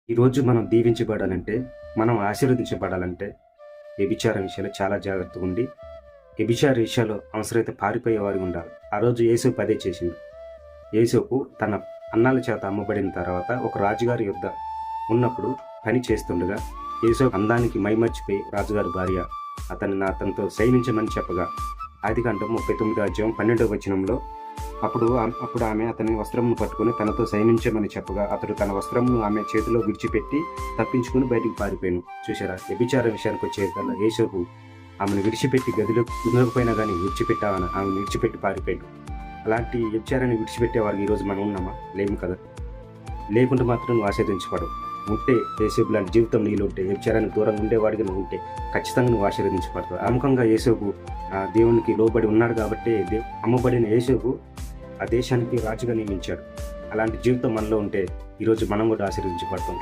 ఈరోజు మనం దీవించబడాలంటే, మనం ఆశీర్వదించబడాలంటే, వ్యభిచారం విషయంలో చాలా జాగ్రత్తగా ఉండి, వ్యభిచార విషయాల్లో అవసరమైతే పారిపోయేవారు ఉండాలి. ఆ రోజు యేసేపు అదే చేసిండు. యేసేపు తన అన్నాల చేత అమ్మబడిన తర్వాత ఒక రాజుగారి యొద్ద ఉన్నప్పుడు పని చేస్తుండగా, యేసేపు అందానికి మైమర్చిపోయి రాజుగారి భార్య అతనితో శయనించమని చెప్పగా, ఆదికాండం 39వ అధ్యాయం 12వ వచనంలో అప్పుడు ఆమె అతని వస్త్రమును పట్టుకుని తనతో శయనించమని చెప్పగా, అతడు తన వస్త్రమును ఆమె చేతిలో విడిచిపెట్టి తప్పించుకుని బయటికి పారిపోయాను. చూసారా, వ్యభిచార విషయానికి వచ్చేకల్లా యేసేపు ఆమెను విడిచిపెట్టి గదిలో ఉండకపోయినా కానీ ఆమెను విడిచిపెట్టి పారిపోయాడు. అలాంటి వ్యభిచారాన్ని విడిచిపెట్టేవారు ఈరోజు మనం ఉన్నామా? లేము కదా. లేకుంటే మాత్రం నువ్వు ఆశీర్వదించబడవు. ఉంటే యేసేపు లాంటి జీవితం నీలో ఉంటే, వ్యభిచారానికి దూరంగా ఉండేవాడిగా నువ్వు ఉంటే ఖచ్చితంగా నువ్వు ఆశీర్వదించబడతావు. అముఖంగా యేసేపు దేవునికి లోబడి ఉన్నాడు కాబట్టి అమ్మబడిన యేసేపు ఆ దేశానికి రాజుగా నియమించాడు. అలాంటి జీవితం మనలో ఉంటే ఈరోజు మనం కూడా ఆశీర్వదించబడతాం.